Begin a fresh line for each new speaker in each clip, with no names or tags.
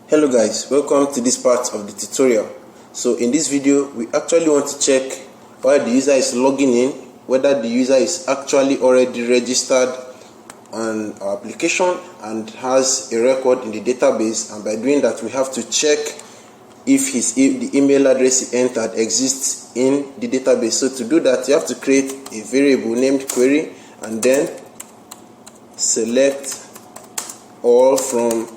Hello guys, welcome to this part of the tutorial. So in this video we actually want to check while the user is logging in whether the user is actually already registered on our application and has a record in the database, and by doing that we have to check if the email address he entered exists in the database. So to do that you have to create a variable named query and then select all from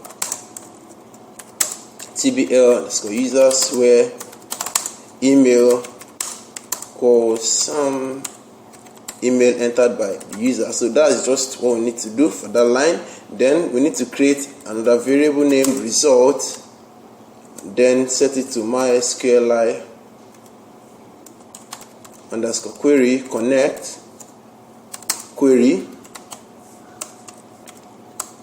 TBL users where email equals some email entered by the user. So that is just what we need to do for that line. Then we need to create another variable named result, then set it to MySQLi underscore query connect query.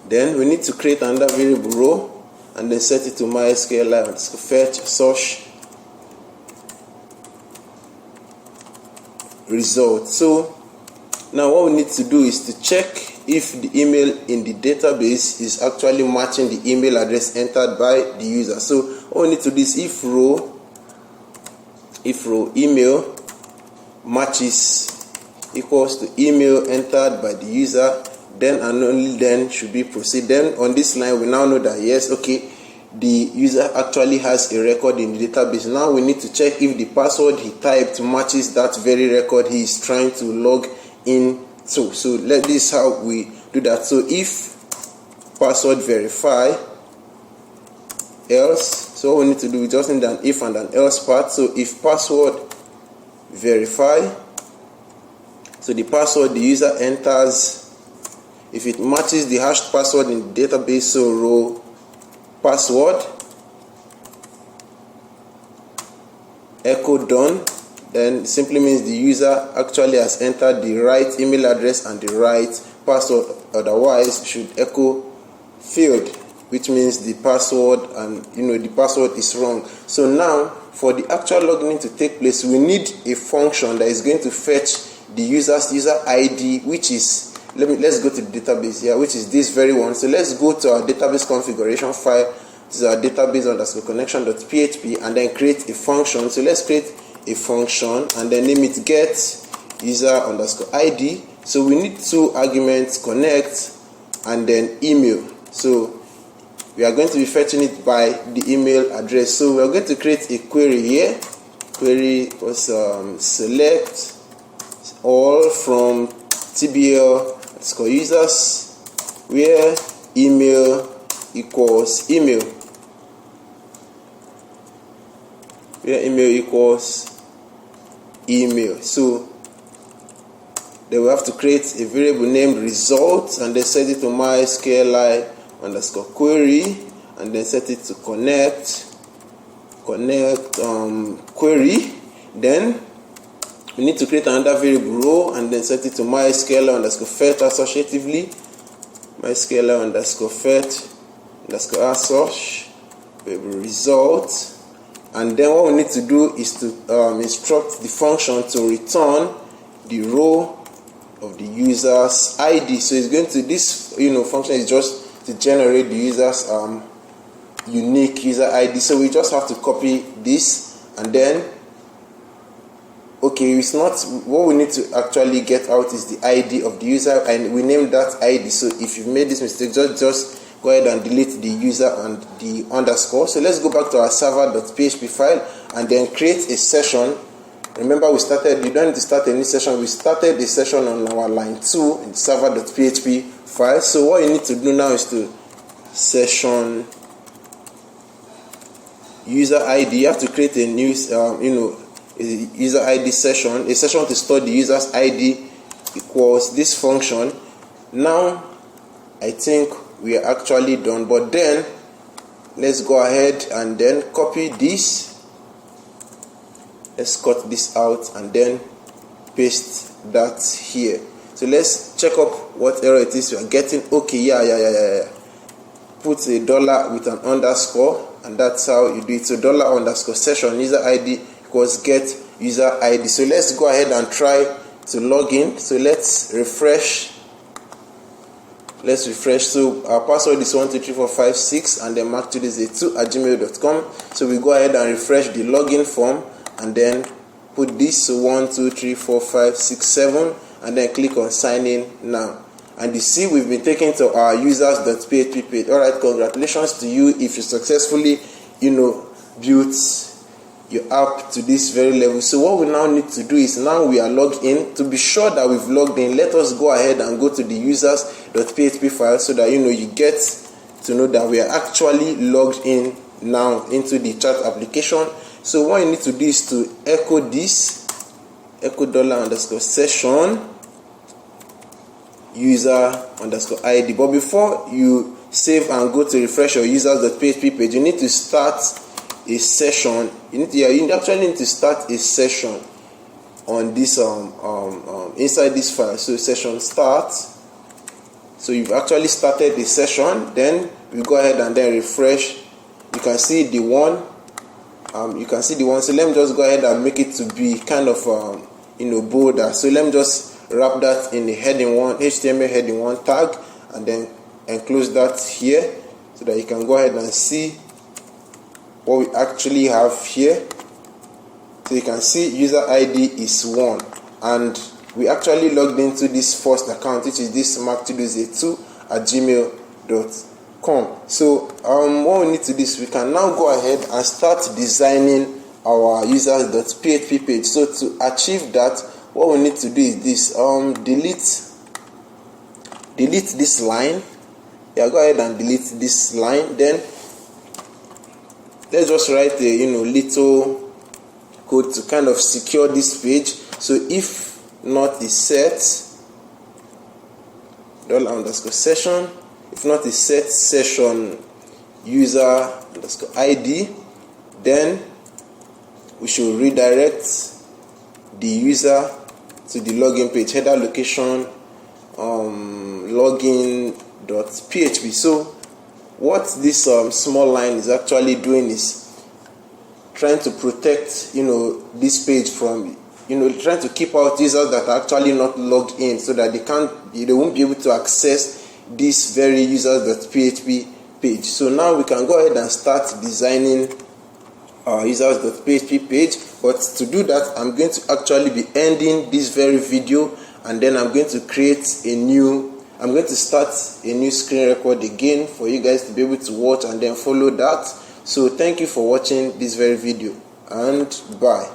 Then we need to create another variable row and then set it to MySQLi underscore fetch search result. So now what we need to do is to check if the email in the database is actually matching the email address entered by the user. So what we need to do is if row email matches equals to email entered by the user, then and only then should we proceed. Then on this line we now know that yes, okay, the user actually has a record in the database. Now we need to check if the password he typed matches that very record he is trying to log in to. So this is how we do that. So if password verify else, so what we need to do, we just need an if and an else part. So if password verify, so the password the user enters, if it matches the hashed password in the database, so row password echo done, then it simply means the user actually has entered the right email address and the right password. Otherwise should echo failed, which means the password and the password is wrong. So now for the actual login to take place, we need a function that is going to fetch the user's user ID, which is, let's go to the database here, which is this very one. So let's go to our database configuration file. This is our database underscore connection.php, and then create a function. So let's create a function and then name it get user underscore ID. So we need two arguments, connect and then email. So we are going to be fetching it by the email address. So we are going to create a query here. Query was select all from TBL underscore users where email equals email, where email equals email. So then we have to create a variable named result and then set it to MySQLi underscore query and then set it to connect query. Then we need to create another variable row and then set it to MySQLi underscore fetch associatively, MySQLi underscore fetch underscore search variable result. And then what we need to do is to instruct the function to return the row of the user's ID. So it's going to, this function is just to generate the user's unique user ID. So we just have to copy this and then it's not what we need to actually get out is the ID of the user, and we name that ID. So if you've made this mistake, just go ahead and delete the user and the underscore. So let's go back to our server.php file and then create a session. Remember you don't need to start a new session. We started a session on our line 2 in server.php file. So what you need to do now is to session user ID. You have to create a new a user ID session, a session to store the user's ID equals this function. Now I think we are actually done, but then let's go ahead and then copy this. Let's cut this out and then paste that here. So let's check up what error it is we are getting. Okay, yeah. Put a dollar with an underscore, and that's how you do it. So dollar underscore session user ID equals get user ID. So let's go ahead and try to log in. So let's refresh Let's refresh. So our password is 123456 and then marktoday2@gmail.com. So we go ahead and refresh the login form and then put this 1 2 3 4 5 6 7 and then click on sign in now. And you see we've been taken to our users.php page. Alright, congratulations to you if you successfully built your app to this very level. So what we now need to do is, now we are logged in. To be sure that we've logged in, let us go ahead and go to the users.php file so that you get to know that we are actually logged in now into the chat application. So what you need to do is to echo this, echo $_session user_id. But before you save and go to refresh your users.php page, you need to start a session. You actually need to start a session on this inside this file. So session start. So you've actually started the session. Then we go ahead and then refresh. You can see the one. So let me just go ahead and make it to be kind of bolder. So let me just wrap that in the heading 1, HTML heading 1 tag, and then enclose that here so that you can go ahead and see what we actually have here. So you can see user ID is 1, and we actually logged into this first account, which is this marktoday2@gmail.com. So what we need to do is we can now go ahead and start designing our users.php page. So to achieve that, what we need to do is this: delete this line. Go ahead and delete this line. Then let's just write a little code to kind of secure this page. So if not is set $_session, if not is set session user_id, then we should redirect the user to the login page, header location login.php. So what this small line is actually doing is trying to protect this page from trying to keep out users that are actually not logged in, so that they won't be able to access this very users.php page. So now we can go ahead and start designing our users.php page. But to do that, I'm going to actually be ending this very video, and then I'm going to start a new screen record again for you guys to be able to watch and then follow that. So thank you for watching this very video, and bye.